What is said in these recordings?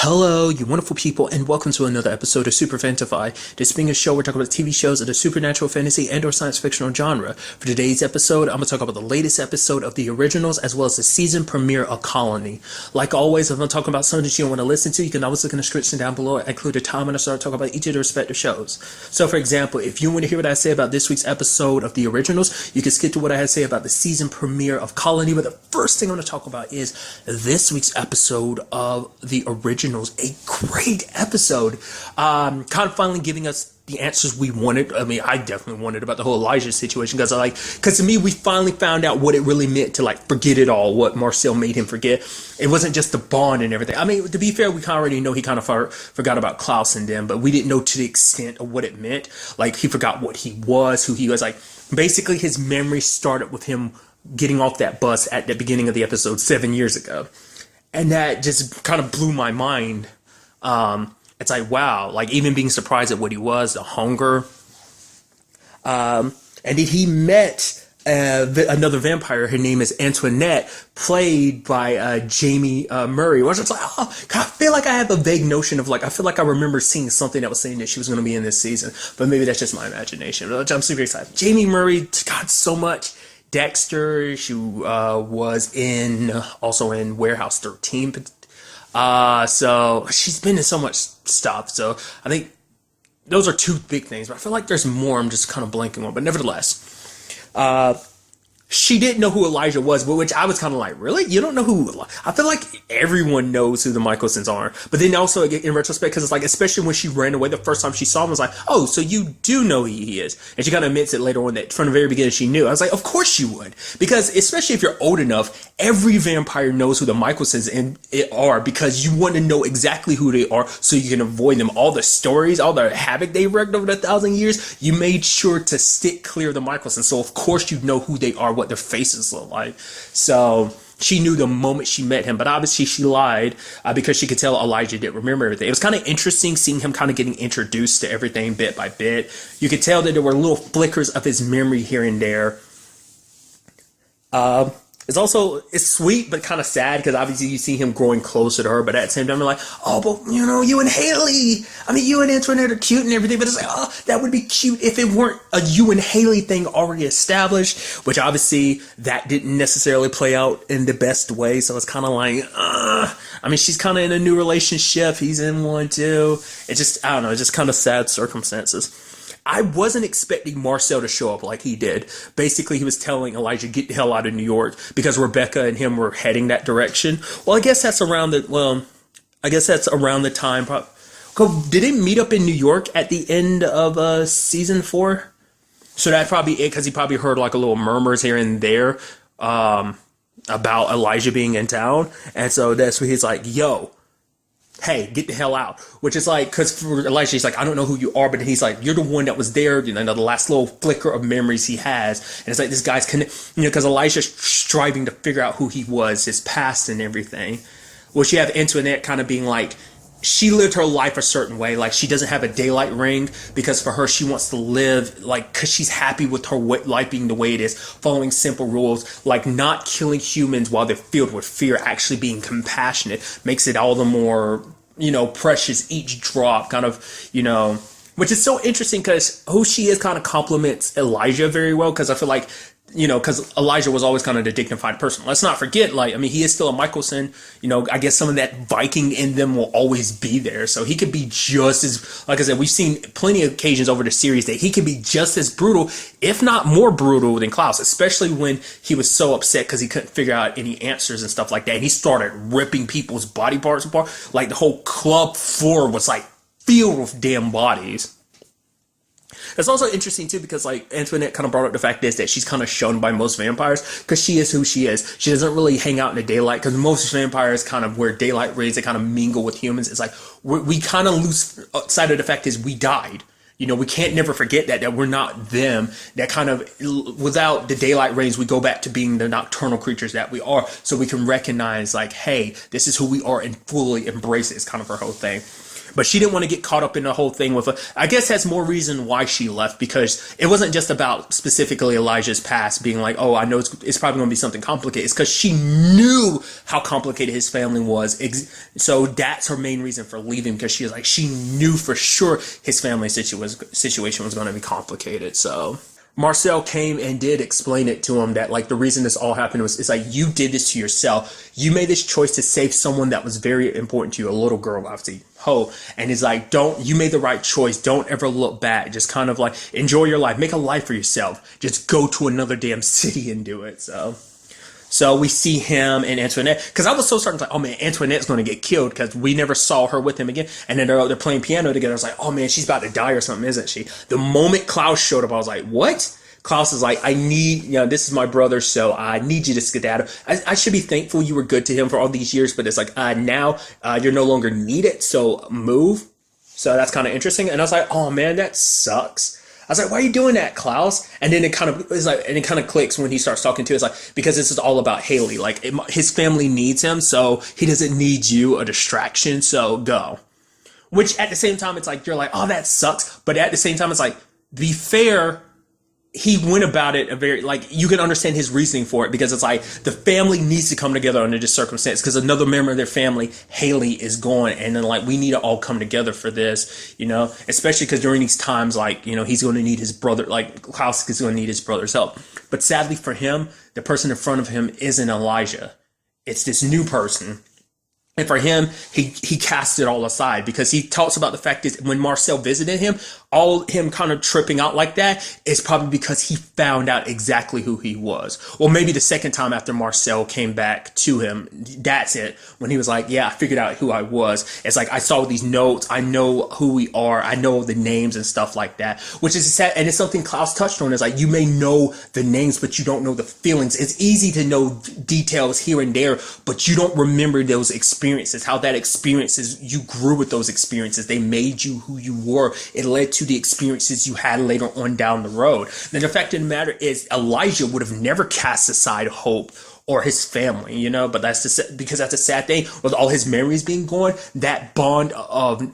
Hello, you wonderful people, and welcome to another episode of Super-Fanta-Fi. This being a show, we're talking about TV shows of the supernatural, fantasy, and or science fictional genre. For today's episode, I'm going to talk about the latest episode of the originals, as well as the season premiere of Colony. Like always, if I'm talking about something that you want to listen to, you can always look in the description down below. I include a time when I start talking about each of the respective shows. So, for example, if you want to hear what I say about this week's episode of the originals, you can skip to what I had to say about the season premiere of Colony. But the first thing I'm going to talk about is this week's episode of the originals. A great episode, kind of finally giving us the answers we wanted. I mean, I definitely wanted about the whole Elijah situation, because to me, we finally found out what it really meant to forget it all, what Marcel made him forget. It wasn't just the bond and everything. I mean, to be fair, we kind of already know he kind of forgot about Klaus and them, but we didn't know to the extent of what it meant. He forgot what he was, who he was. Basically, his memory started with him getting off that bus at the beginning of the episode 7 years ago. And that just kind of blew my mind. It's wow, even being surprised at what he was, the hunger. And then he met another vampire. Her name is Antoinette, played by Jamie Murray. Which was I feel like I have a vague notion of I feel like I remember seeing something that was saying that she was going to be in this season. But maybe that's just my imagination. I'm super excited. Jamie Murray got so much. Dexter, she was also in Warehouse 13. So she's been in so much stuff. So I think those are two big things. But I feel like there's more I'm just kind of blanking on. But nevertheless, she didn't know who Elijah was, but which I was kind of really? You don't know who? I feel like everyone knows who the Michaelsons are. But then also, in retrospect, because it's especially when she ran away the first time she saw him, I was oh, so you do know who he is. And she kind of admits it later on that from the very beginning she knew. I was of course you would. Because especially if you're old enough, every vampire knows who the Michaelsons are, because you want to know exactly who they are so you can avoid them. All the stories, all the havoc they wreaked over the 1,000 years, you made sure to stick clear of the Michaelsons. So of course you know who they are, what their faces look like. So she knew the moment she met him, but obviously she lied because she could tell Elijah didn't remember everything. It was kind of interesting seeing him kind of getting introduced to everything bit by bit. You could tell that there were little flickers of his memory here and there. It's sweet, but kind of sad, because obviously you see him growing closer to her, but at the same time, you're oh, but you and Haley, you and Antoinette are cute and everything, but it's oh, that would be cute if it weren't a you and Haley thing already established, which obviously that didn't necessarily play out in the best way, so it's kind of she's kind of in a new relationship, he's in one too. It's just, I don't know, it's just kind of sad circumstances. I wasn't expecting Marcel to show up like he did. Basically, he was telling Elijah, get the hell out of New York, because Rebecca and him were heading that direction. Well, I guess that's around the time. Did they meet up in New York at the end of season 4? So that's probably it, because he probably heard a little murmurs here and there about Elijah being in town. And so that's where he's yo, hey, get the hell out. Which is because for Elijah, he's I don't know who you are, but then he's you're the one that was there, the last little flicker of memories he has. And it's this guy's because Elijah's striving to figure out who he was, his past and everything. Which you have Antoinette kind of being she lived her life a certain way. She doesn't have a daylight ring, because for her, she wants to live, because she's happy with her life being the way it is, following simple rules, not killing humans while they're filled with fear, actually being compassionate, makes it all the more, precious each drop, which is so interesting, because who she is kind of complements Elijah very well, because I feel because Elijah was always kind of the dignified person. Let's not forget, he is still a Michelson. I guess some of that Viking in them will always be there. So he could be just as, like I said, we've seen plenty of occasions over the series that he can be just as brutal, if not more brutal than Klaus, especially when he was so upset because he couldn't figure out any answers and stuff like that. And he started ripping people's body parts apart. The whole club floor was filled with damn bodies. It's also interesting too, because Antoinette kind of brought up the fact that she's kind of shunned by most vampires, because she is who she is. She doesn't really hang out in the daylight, because most vampires kind of wear daylight raids, they kind of mingle with humans. It's we kind of lose sight of the fact is we died. we can't never forget that we're not them. That kind of, without the daylight rays, we go back to being the nocturnal creatures that we are. So we can recognize like, hey, this is who we are and fully embrace it. It's kind of her whole thing. But she didn't want to get caught up in the whole thing with I guess that's more reason why she left, because it wasn't just about specifically Elijah's past being like, oh, I know it's probably going to be something complicated. It's because she knew how complicated his family was. So that's her main reason for leaving, because she knew for sure his family situation was going to be complicated. So Marcel came and did explain it to him that like the reason this all happened was, it's like, you did this to yourself. You made this choice to save someone that was very important to you, a little girl, obviously, Ho. And he's like, you made the right choice. Don't ever look back. Just kind of like enjoy your life. Make a life for yourself. Just go to another damn city and do it. So we see him and Antoinette, because I was so certain, like, oh man, Antoinette's going to get killed, because we never saw her with him again. And then they're playing piano together. I was like, oh man, she's about to die or something, isn't she? The moment Klaus showed up, I was like, what? Klaus is like, this is my brother, so I need you to skedaddle. I should be thankful you were good to him for all these years, but it's like, now you're no longer needed, so move. So that's kind of interesting. And I was like, oh man, that sucks. I was like, why are you doing that, Klaus? And then it kind of clicks when he starts talking to us, like, because this is all about Haley. Like, his family needs him, so he doesn't need you, a distraction, so go. Which at the same time, it's like, you're like, oh, that sucks. But at the same time, it's like, be fair, he went about it you can understand his reasoning for it, because it's like the family needs to come together under this circumstance, because another member of their family, Haley, is gone, and then like we need to all come together for this, especially because during these times, like, he's going to need his brother, like Klaus is going to need his brother's help. But sadly for him, the person in front of him isn't Elijah. It's this new person. And for him, he cast it all aside, because he talks about the fact that when Marcel visited him, all him kind of tripping out like that is probably because he found out exactly who he was. Or maybe the second time after Marcel came back to him, that's it. When he was like, yeah, I figured out who I was. It's like, I saw these notes. I know who we are. I know the names and stuff like that, which is sad. And it's something Klaus touched on. It's like, you may know the names, but you don't know the feelings. It's easy to know details here and there, but you don't remember those experiences, how that experiences, you grew with those experiences. They made you who you were. It led to the experiences you had later on down the road. Then the fact of the matter is, Elijah would have never cast aside hope or his family, but because that's a sad thing with all his memories being gone. That bond of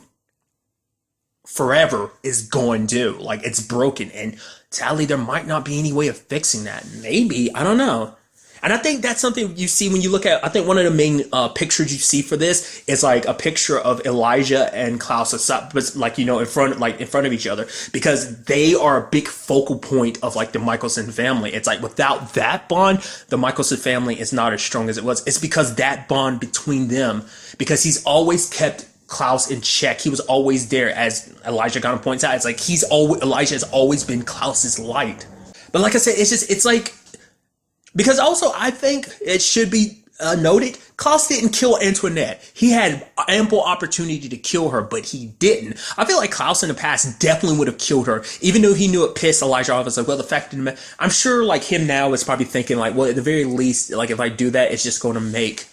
forever is going to, like, it's broken, and sadly there might not be any way of fixing that. Maybe, I don't know. And I think that's something you see when you look at, I think one of the main pictures you see for this is like a picture of Elijah and Klaus, like, in front of each other, because they are a big focal point of like the Michelson family. It's like, without that bond, the Michelson family is not as strong as it was. It's because that bond between them, because he's always kept Klaus in check. He was always there, as Elijah kind of points out. It's like Elijah has always been Klaus's light. But like I said, it's like, because also I think it should be noted, Klaus didn't kill Antoinette. He had ample opportunity to kill her, but he didn't. I feel like Klaus in the past definitely would have killed her, even though he knew it pissed Elijah off. It's like, well, the fact of the matter, I'm sure like him now is probably thinking like, well, at the very least, like if I do that, it's just going to make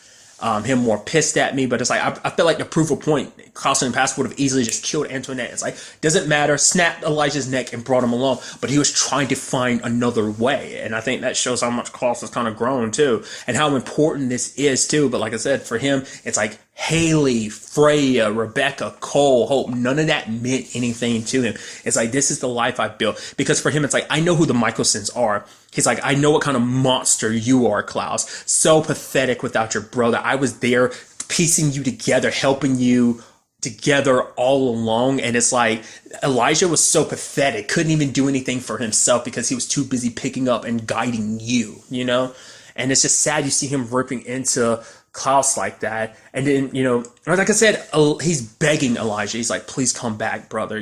him more pissed at me. But it's like, I feel like the proof of point, Klaus in the past would have easily just killed Antoinette. It's like, doesn't matter, snapped Elijah's neck and brought him along, but he was trying to find another way. And I think that shows how much Klaus has kind of grown too, and how important this is too. But like I said, for him, it's like Haley, Freya, Rebecca, Cole, Hope, none of that meant anything to him. It's like, this is the life I've built. Because for him, it's like, I know who the Michelsons are. He's like, I know what kind of monster you are, Klaus. So pathetic without your brother. I was there piecing you together, helping you together all along. And it's like, Elijah was so pathetic, couldn't even do anything for himself because he was too busy picking up and guiding you, And it's just sad you see him ripping into Klaus like that. And then, like I said, he's begging Elijah. He's like, please come back, brother.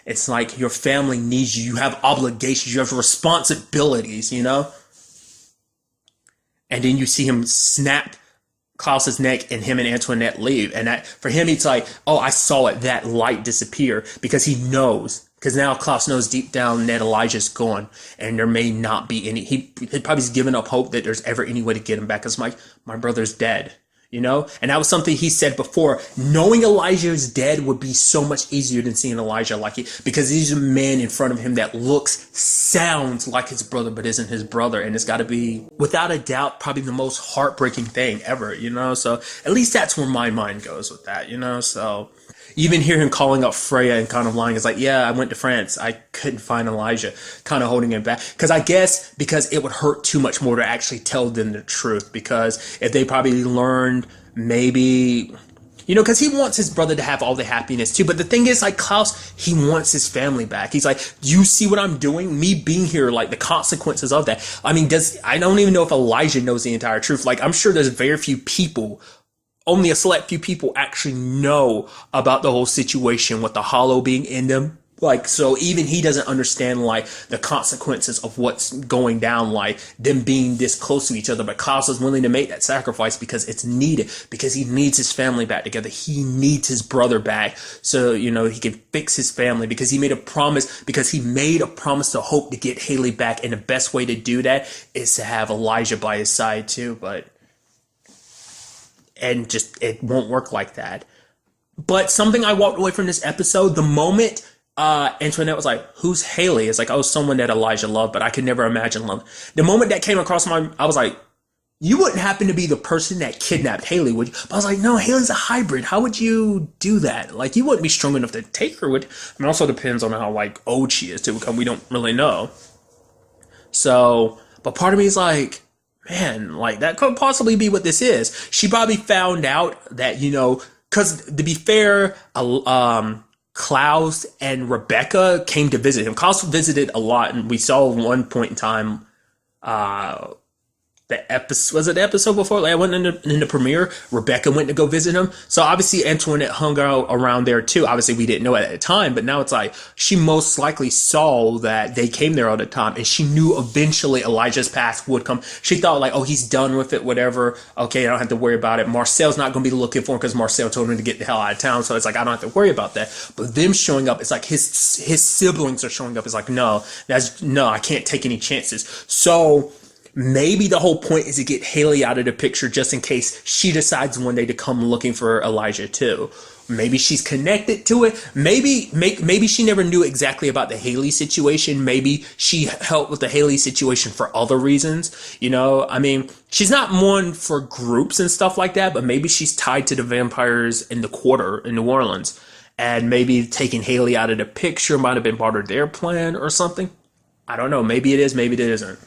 It's like, your family needs you. You have obligations. You have responsibilities, And then you see him snap Klaus's neck, and him and Antoinette leave. And that, for him, it's like, oh, I saw it, that light disappear, because he knows. Because now Klaus knows deep down that Elijah's gone, and there may not be any. He probably's given up hope that there's ever any way to get him back. Because my brother's dead. you know? And that was something he said before. Knowing Elijah is dead would be so much easier than seeing Elijah like it, because he's a man in front of him that looks, sounds like his brother, but isn't his brother. And it's got to be, without a doubt, probably the most heartbreaking thing ever, you know? So at least that's where my mind goes with that, you know? So you even hear him calling up Freya and kind of lying. It's like, yeah, I went to France. I couldn't find Elijah, kind of holding him back. Because I guess because it would hurt too much more to actually tell them the truth. Because if they probably learned, maybe, you know, because he wants his brother to have all the happiness too. But the thing is, like, Klaus, he wants his family back. He's like, you see what I'm doing? Me being here, like, the consequences of that. I mean, I don't even know if Elijah knows the entire truth. Like, I'm sure there's very few people, only a select few people actually know about the whole situation with the hollow being in them. Like, so even he doesn't understand, like, the consequences of what's going down, like, them being this close to each other. But Klaus is willing to make that sacrifice because it's needed, because he needs his family back together. He needs his brother back so, you know, he can fix his family, because he made a promise, to Hope to get Haley back. And the best way to do that is to have Elijah by his side too. And just, it won't work like that. But something I walked away from this episode, the moment Antoinette was like, who's Haley? It's like, oh, someone that Elijah loved, but I could never imagine love. The moment that came across I was like, you wouldn't happen to be the person that kidnapped Haley, would you? But I was like, no, Haley's a hybrid. How would you do that? Like, you wouldn't be strong enough to take her, would you? I mean, also depends on how, like, old she is, too, because we don't really know. So, but part of me is like, man, like, that could possibly be what this is. She probably found out that, you know, because to be fair, Klaus and Rebecca came to visit him. Klaus visited a lot, and we saw at one point in time, the episode, was it the episode before? Like, I went in the premiere. Rebecca went to go visit him. So obviously Antoinette hung out around there too. Obviously we didn't know at the time, but now it's like she most likely saw that they came there all the time, and she knew eventually Elijah's past would come. She thought like, oh, he's done with it, whatever. Okay, I don't have to worry about it. Marcel's not going to be looking for him because Marcel told him to get the hell out of town. So it's like, I don't have to worry about that. But them showing up, it's like his siblings are showing up. It's like, no, I can't take any chances. So maybe the whole point is to get Haley out of the picture just in case she decides one day to come looking for Elijah too. Maybe she's connected to it. Maybe she never knew exactly about the Haley situation. Maybe she helped with the Haley situation for other reasons. You know, I mean, she's not one for groups and stuff like that, but maybe she's tied to the vampires in the Quarter in New Orleans. And maybe taking Haley out of the picture might have been part of their plan or something. I don't know. Maybe it is, maybe it isn't.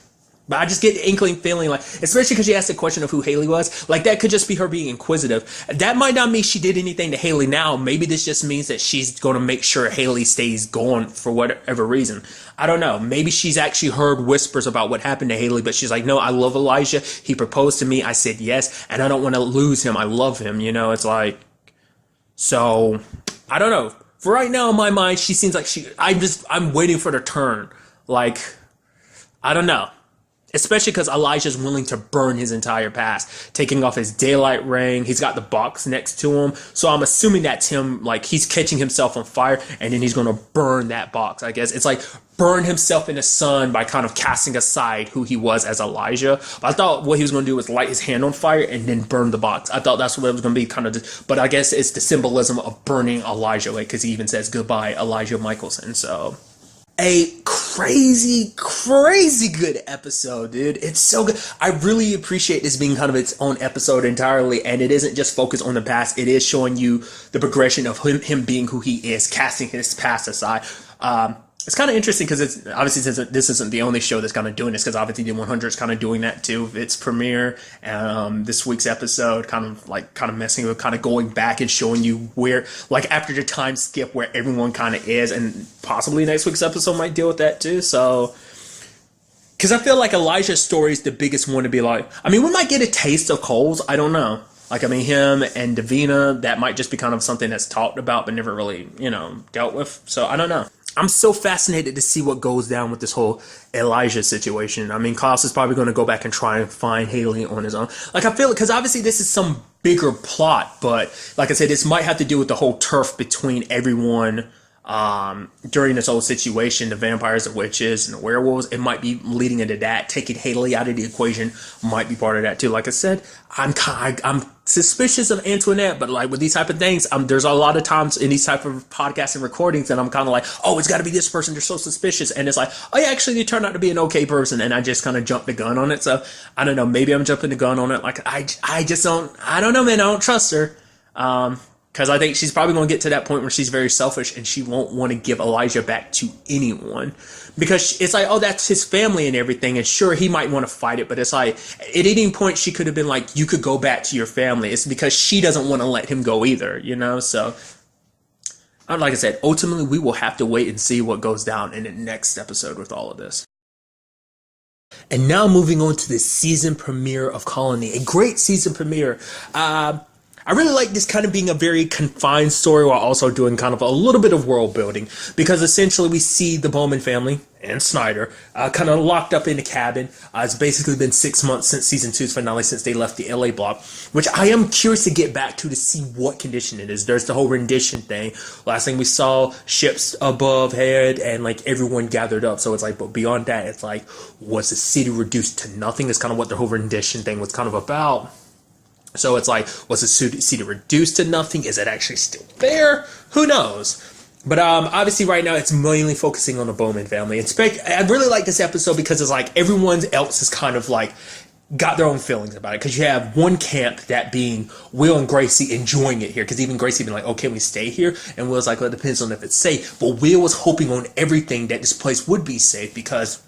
But I just get the inkling feeling like, especially because she asked the question of who Haley was, like that could just be her being inquisitive. That might not mean she did anything to Haley now. Maybe this just means that she's going to make sure Haley stays gone for whatever reason. I don't know. Maybe she's actually heard whispers about what happened to Haley, but she's like, no, I love Elijah. He proposed to me. I said yes, and I don't want to lose him. I love him. You know, it's like, so I don't know. For right now, in my mind, she seems like I'm waiting for the turn. Like, I don't know. Especially because Elijah's willing to burn his entire past, taking off his daylight ring. He's got the box next to him. So I'm assuming that's him, like he's catching himself on fire and then he's going to burn that box, I guess. It's like burn himself in the sun by kind of casting aside who he was as Elijah. But I thought what he was going to do was light his hand on fire and then burn the box. I thought that's what it was going to be, kind of. But I guess it's the symbolism of burning Elijah away, because he even says goodbye, Elijah Michelson. So a crazy good episode, dude. It's so good. I really appreciate this being kind of its own episode entirely, and it isn't just focused on the past. It is showing you the progression of him being who he is, casting his past aside. It's kind of interesting because it's obviously, since this isn't the only show that's kind of doing this, because obviously the 100 is kind of doing that too. Its premiere, this week's episode, kind of messing with, kind of going back and showing you where, like after the time skip, where everyone kind of is, and possibly next week's episode might deal with that too. So, because I feel like Elijah's story is the biggest one to be like, I mean, we might get a taste of Cole's. I don't know. Like, I mean, him and Davina, that might just be kind of something that's talked about but never really, dealt with. So I don't know. I'm so fascinated to see what goes down with this whole Elijah situation. I mean, Klaus is probably going to go back and try and find Haley on his own. Like, I feel, because obviously this is some bigger plot, but like I said, this might have to do with the whole turf between everyone during this whole situation, the vampires, the witches, and the werewolves, it might be leading into that. Taking Haley out of the equation might be part of that too. Like I said, I'm suspicious of Antoinette, but like with these type of things, there's a lot of times in these type of podcasts and recordings that I'm kind of like, oh, it's got to be this person. They're so suspicious, and it's like, oh yeah, actually they turned out to be an okay person, and I just kind of jumped the gun on it. So I don't know, maybe I'm jumping the gun on it. Like I don't know, man. I don't trust her. Because I think she's probably going to get to that point where she's very selfish and she won't want to give Elijah back to anyone. Because it's like, oh, that's his family and everything. And sure, he might want to fight it. But it's like, at any point, she could have been like, you could go back to your family. It's because she doesn't want to let him go either, you know? So, like I said, ultimately, we will have to wait and see what goes down in the next episode with all of this. And now moving on to the season premiere of Colony. A great season premiere. I really like this kind of being a very confined story while also doing kind of a little bit of world building, because essentially we see the Bowman family and Snyder kind of locked up in a cabin. It's basically been 6 months since season 2's finale, since they left the LA block, which I am curious to get back to see what condition it is. There's the whole rendition thing. Last thing we saw, ships above head and like everyone gathered up. So it's like, but beyond that, it's like, was the city reduced to nothing? That's kind of what the whole rendition thing was kind of about. So it's like, was the city reduced to nothing? Is it actually still there? Who knows? But obviously right now it's mainly focusing on the Bowman family. I really like this episode because it's like everyone else is kind of like got their own feelings about it. Because you have one camp, that being Will and Gracie, enjoying it here. Because even Gracie been like, oh, can we stay here? And Will's like, well, it depends on if it's safe. But Will was hoping on everything that this place would be safe, because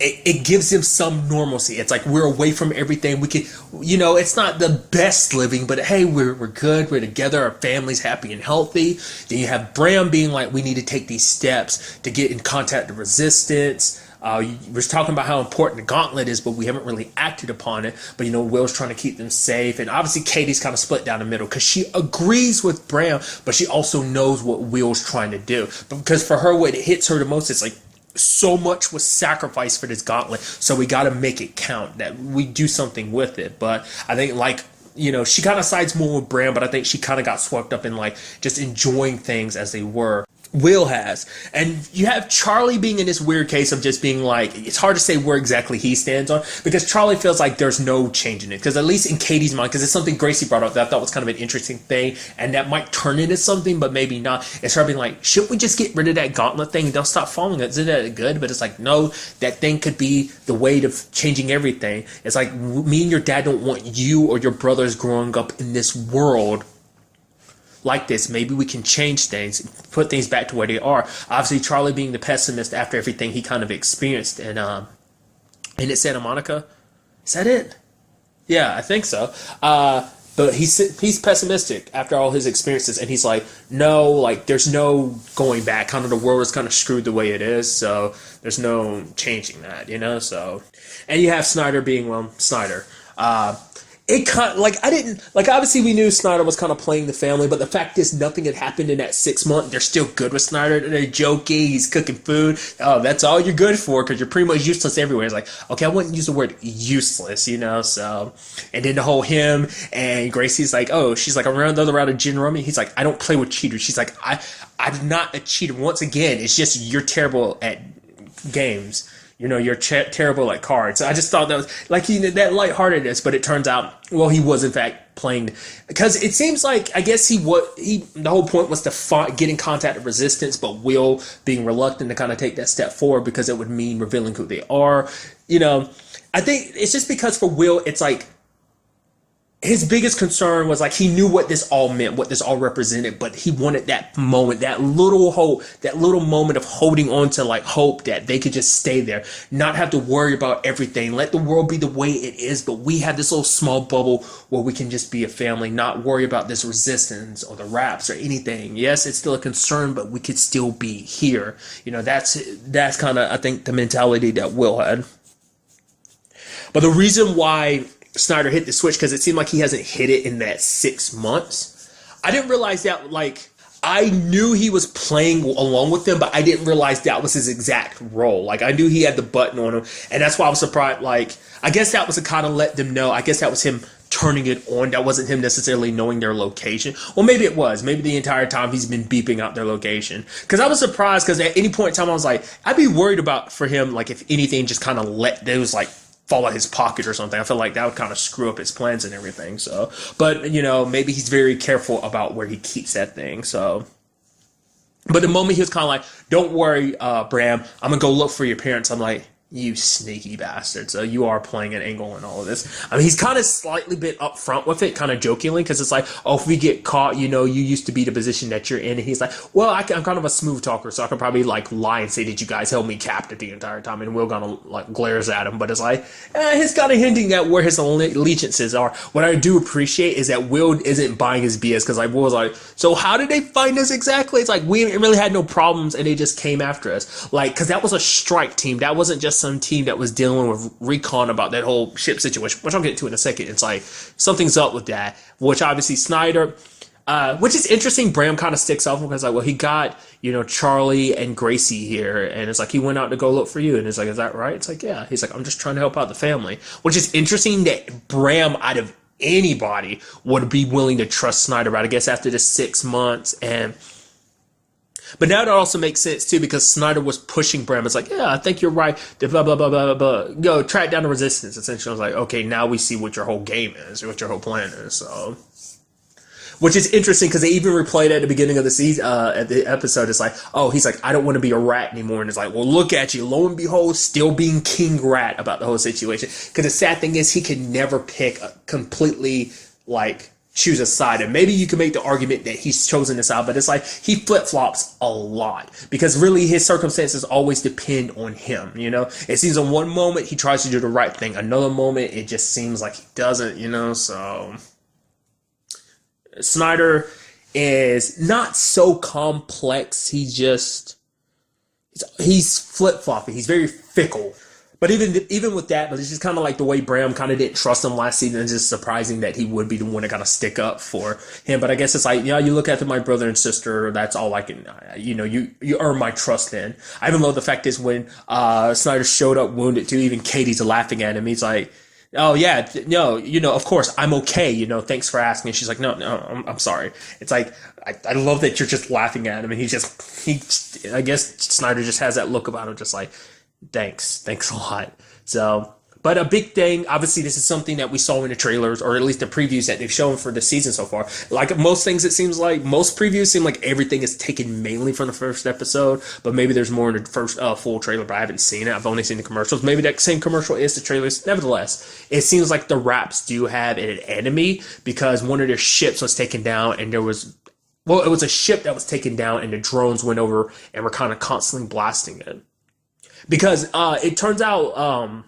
it gives him some normalcy. It's like we're away from everything. We can, it's not the best living, but hey, we're good. We're together. Our family's happy and healthy. Then you have Bram being like, we need to take these steps to get in contact with resistance. We're talking about how important the gauntlet is, but we haven't really acted upon it. But Will's trying to keep them safe, and obviously Katie's kind of split down the middle because she agrees with Bram, but she also knows what Will's trying to do. But because for her, what hits her the most, it's like, so much was sacrificed for this gauntlet, so we got to make it count, that we do something with it. But I think she kind of sides more with Bram, but I think she kind of got swept up in like just enjoying things as they were. Will has. And you have Charlie being in this weird case of just being like, it's hard to say where exactly he stands on, because Charlie feels like there's no change in it. Because at least in Katie's mind, because it's something Gracie brought up that I thought was kind of an interesting thing, and that might turn into something, but maybe not. It's her being like, should we just get rid of that gauntlet thing and don't stop following it? Isn't that good? But it's like, no, that thing could be the weight of changing everything. It's like, me and your dad don't want you or your brothers growing up in this world like this. Maybe we can change things, put things back to where they are. Obviously, Charlie being the pessimist after everything he kind of experienced in it's Santa Monica. Is that it? Yeah, I think so. But he's pessimistic after all his experiences, and he's like, no, like there's no going back. Kind of the world is kind of screwed the way it is, so there's no changing that, So, and you have Snyder being, well, Snyder. It kind of, obviously we knew Snyder was kind of playing the family, but the fact is nothing had happened in that 6 months. They're still good with Snyder. They're joking. He's cooking food. Oh, that's all you're good for, because you're pretty much useless everywhere. It's like, okay, I wouldn't use the word useless, so. And then the whole him and Gracie's like, oh, she's like, around the other round of gin rummy. He's like, I don't play with cheaters. She's like, I'm not a cheater. Once again, it's just you're terrible at games. You're terrible at cards. I just thought that was like that lightheartedness, but it turns out, well, he was in fact playing, because it seems like, I guess the whole point was to get in contact with resistance, but Will being reluctant to kind of take that step forward because it would mean revealing who they are. I think it's just because for Will, it's like, his biggest concern was like he knew what this all meant, what this all represented, but he wanted that moment, that little hope, that little moment of holding on to like hope that they could just stay there, not have to worry about everything, let the world be the way it is, but we have this little small bubble where we can just be a family, not worry about this resistance or the raps or anything. Yes, it's still a concern, but we could still be here. That's kind of, I think, the mentality that Will had. But the reason why Snyder hit the switch, because it seemed like he hasn't hit it in that 6 months. I didn't realize that, like, I knew he was playing along with them, but I didn't realize that was his exact role. Like, I knew he had the button on him, and that's why I was surprised. Like, I guess that was to kind of let them know. I guess that was him turning it on. That wasn't him necessarily knowing their location. Well, maybe it was. Maybe the entire time he's been beeping out their location. Because I was surprised, because at any point in time I was like, I'd be worried about for him, like if anything just kind of let those like fall out his pocket or something. I feel like that would kind of screw up his plans and everything. So, but you know, maybe he's very careful about where he keeps that thing. So, but the moment he was kind of like, don't worry, Bram, I'm gonna go look for your parents. I'm like, you sneaky bastard. So you are playing an angle in all of this. I mean, he's kind of slightly bit upfront with it, kind of jokingly, because it's like, oh, if we get caught, you know, you used to be the position that you're in. And he's like, well, I'm kind of a smooth talker, so I can probably like lie and say that you guys held me captive the entire time. And Will kind of like glares at him, but it's like, he's kind of hinting at where his allegiances are. What I do appreciate is that Will isn't buying his BS, because like Will's like, so how did they find us exactly? It's like, we really had no problems and they just came after us. Like, because that was a strike team. That wasn't just some team that was dealing with recon about that whole ship situation, which I'll get to in a second. It's like something's up with that, which obviously Snyder, which is interesting. Bram kind of sticks up because like, well, he got, you know, Charlie and Gracie here, and it's like he went out to go look for you, and it's like, is that right? It's like, yeah. He's like, I'm just trying to help out the family, which is interesting that Bram, out of anybody, would be willing to trust Snyder. But I guess after the 6 months and. But now that also makes sense too, because Snyder was pushing Bram. It's like, yeah, I think you're right. Blah, blah, blah, blah, blah. Go track down the resistance. Essentially, I was like, okay, now we see what your whole game is, what your whole plan is. So, which is interesting because they even replayed at the beginning of the season, at the episode. It's like, oh, he's like, I don't want to be a rat anymore. And it's like, well, look at you, lo and behold, still being King Rat about the whole situation. Because the sad thing is, he can never pick a completely like. Choose a side, and maybe you can make the argument that he's chosen this side, but it's like he flip-flops a lot because really his circumstances always depend on him. You know, it seems in one moment he tries to do the right thing, another moment it just seems like he doesn't, you know. So Snyder is not so complex. He's flip-flopping. He's very fickle. But even with that, but it's just kind of like the way Bram kind of didn't trust him last season. It's just surprising that he would be the one to kind of stick up for him. But I guess it's like, yeah, you look after my brother and sister. That's all I can, you know, you earn my trust then. I even love the fact is when Snyder showed up wounded too, even Katie's laughing at him. He's like, oh yeah, no, you know, of course I'm okay. You know, thanks for asking. And she's like, no, I'm sorry. It's like, I love that you're just laughing at him. And I guess Snyder just has that look about him, just like, thanks a lot. So, but a big thing, obviously this is something that we saw in the trailers, or at least the previews that they've shown for the season so far. Like most things, it seems like most previews seem like everything is taken mainly from the first episode, but maybe there's more in the first full trailer, but I haven't seen it. I've only seen the commercials. Maybe that same commercial is the trailers. Nevertheless, it seems like the Raps do have an enemy because one of their ships was taken down, and it was a ship that was taken down and the drones went over and were kind of constantly blasting it. Because it turns out,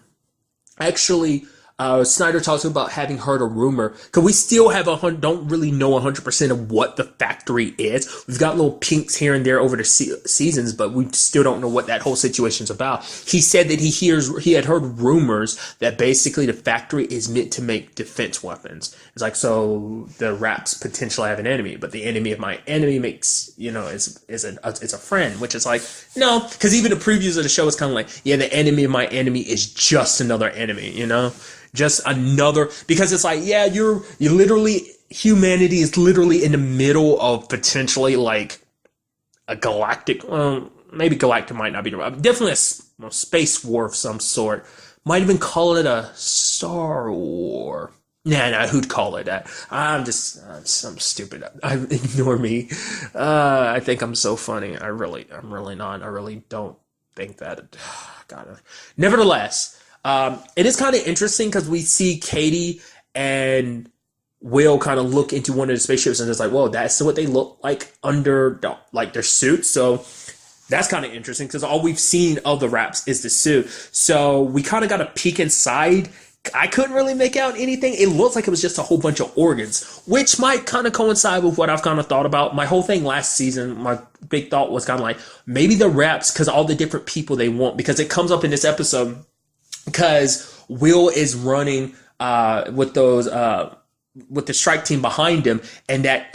actually, Snyder talks about having heard a rumor. Because we still don't really know 100% of what the factory is. We've got little pinks here and there over the seasons, but we still don't know what that whole situation's about. He said that he had heard rumors that basically the factory is meant to make defense weapons. It's like, so the Raps potentially have an enemy, but the enemy of my enemy makes, you know, is a friend, which is like, no, because even the previews of the show is kind of like, yeah, the enemy of my enemy is just another enemy, you know? Just another, because it's like, yeah, humanity is literally in the middle of potentially like a galactic, maybe galactic might not be the right, definitely a space war of some sort. Might even call it a Star War. Nah, who'd call it that? I'm stupid. Ignore me. I think I'm so funny. I'm really not. I really don't think that. God. Nevertheless, it is kind of interesting because we see Katie and Will kind of look into one of the spaceships and it's like, whoa, that's what they look like under like their suits. So that's kind of interesting because all we've seen of the Raps is the suit. So we kind of got a peek inside. I couldn't really make out anything. It looked like it was just a whole bunch of organs, which might kind of coincide with what I've kind of thought about. My whole thing last season, my big thought was kind of like, maybe the Raps, because all the different people they want, because it comes up in this episode, because Will is running with the strike team behind him, and that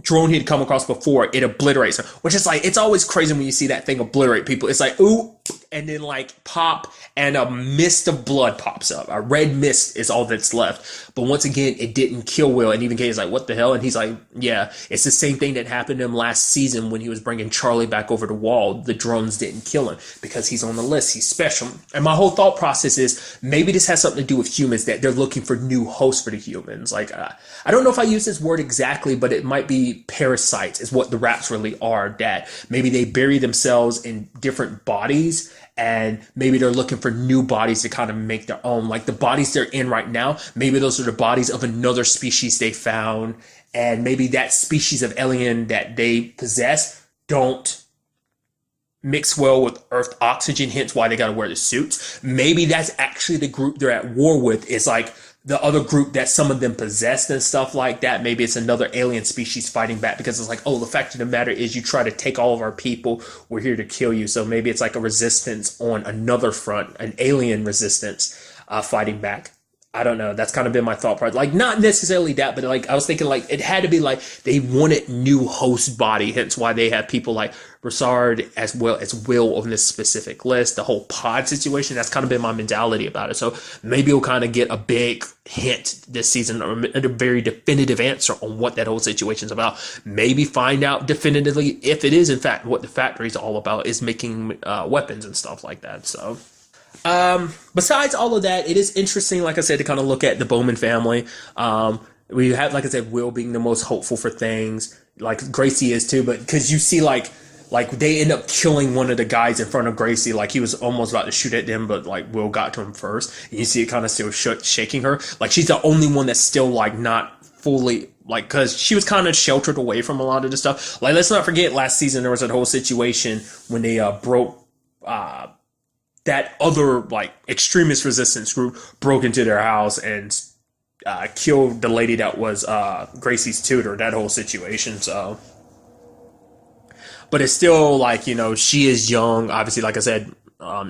drone he'd come across before, it obliterates him. Which is like, it's always crazy when you see that thing obliterate people. It's like, ooh, and then like pop, and a mist of blood pops up. A red mist is all that's left. But once again, it didn't kill Will. And even Katie's like, what the hell? And he's like, yeah, it's the same thing that happened to him last season when he was bringing Charlie back over the wall. The drones didn't kill him because he's on the list. He's special. And my whole thought process is maybe this has something to do with humans, that they're looking for new hosts for the humans. Like, I don't know if I use this word exactly, but it might be parasites is what the rats really are. That maybe they bury themselves in different bodies, and maybe they're looking for new bodies to kind of make their own. Like the bodies they're in right now, maybe those are the bodies of another species they found. And maybe that species of alien that they possess don't mix well with Earth oxygen, hence why they got to wear the suits. Maybe that's actually the group they're at war with, is like the other group that some of them possessed and stuff like that. Maybe it's another alien species fighting back, because it's like, oh, the fact of the matter is you try to take all of our people, we're here to kill you. So maybe it's like a resistance on another front, an alien resistance fighting back. I don't know. That's kind of been my thought part. Like, not necessarily that, but like I was thinking like it had to be like they wanted new host body, hence why they have people like Broussard as well as Will on this specific list. The whole pod situation, that's kind of been my mentality about it. So maybe we'll kind of get a big hint this season, or a very definitive answer on what that whole situation's about. Maybe find out definitively if it is in fact what the factory's all about, is making weapons and stuff like that. So besides all of that, it is interesting, like I said, to kind of look at the Bowman family. We have, like I said, Will being the most hopeful for things, like Gracie is too, but because you see like they end up killing one of the guys in front of Gracie, like he was almost about to shoot at them, but like Will got to him first, and you see it kind of still shaking her, like she's the only one that's still like not fully, like, because she was kind of sheltered away from a lot of the stuff. Like, let's not forget last season there was that whole situation when they broke that other like extremist resistance group broke into their house and killed the lady that was Gracie's tutor, that whole situation. So, but it's still like, you know, she is young, obviously. Like I said,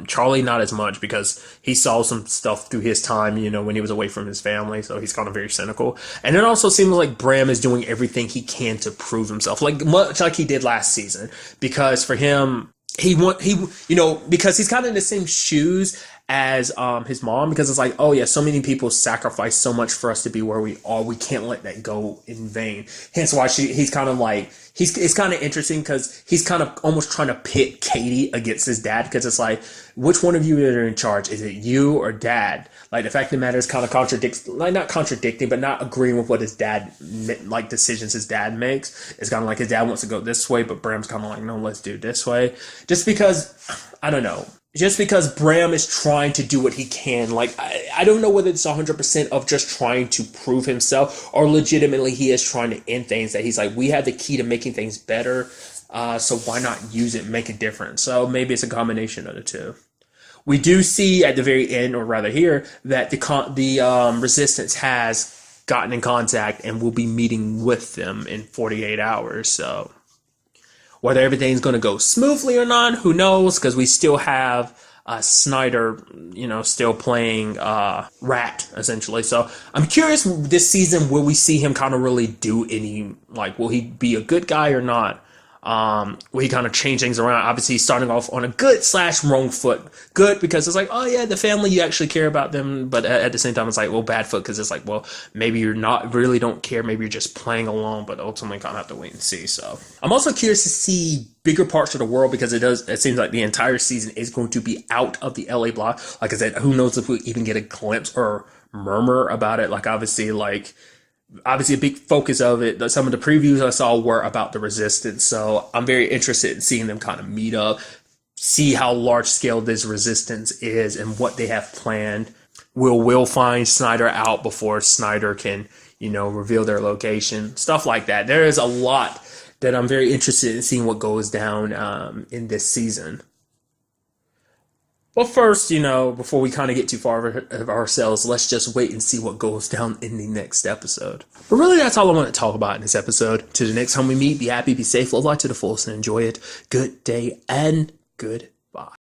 Charlie not as much, because he saw some stuff through his time, you know, when he was away from his family, so he's kind of very cynical. And it also seems like Bram is doing everything he can to prove himself, like much like he did last season, because for him, because he's kind of in the same shoes as his mom, because it's like, oh yeah, so many people sacrifice so much for us to be where we are. We can't let that go in vain. Hence why he's kind of like, it's kind of interesting, because he's kind of almost trying to pit Katie against his dad, because it's like, which one of you are in charge? Is it you or dad? Like, the fact of the matter is kind of not contradicting, but not agreeing with what his dad, like decisions his dad makes. It's kind of like his dad wants to go this way, but Bram's kind of like, no, let's do it this way. Just because, I don't know. Just because Bram is trying to do what he can. Like, I don't know whether it's 100% of just trying to prove himself, or legitimately he is trying to end things, that he's like, we have the key to making things better, so why not use it and make a difference? So maybe it's a combination of the two. We do see at the very end, or rather here, that the resistance has gotten in contact and will be meeting with them in 48 hours. So whether everything's going to go smoothly or not, who knows? Because we still have Snyder, you know, still playing Rat, essentially. So I'm curious this season, will we see him kind of really do any, like, will he be a good guy or not? Will he kind of change things around? Obviously, he's starting off on a good/wrong foot. Good, because it's like, oh yeah, the family, you actually care about them. But at the same time, it's like, well, bad foot, because it's like, well, maybe you're not, really don't care. Maybe you're just playing along, but ultimately kind of have to wait and see. So I'm also curious to see bigger parts of the world, because it seems like the entire season is going to be out of the LA block. Like I said, who knows if we even get a glimpse or murmur about it. Like, obviously a big focus of it, some of the previews I saw were about the resistance, so I'm very interested in seeing them kind of meet up, see how large scale this resistance is and what they have planned. Will find Snyder out before Snyder can, you know, reveal their location, stuff like that. There is a lot that I'm very interested in seeing what goes down in this season. But first, you know, before we kind of get too far of ourselves, let's just wait and see what goes down in the next episode. But really, that's all I want to talk about in this episode. To the next time we meet, be happy, be safe, live life to the fullest, and enjoy it. Good day and goodbye.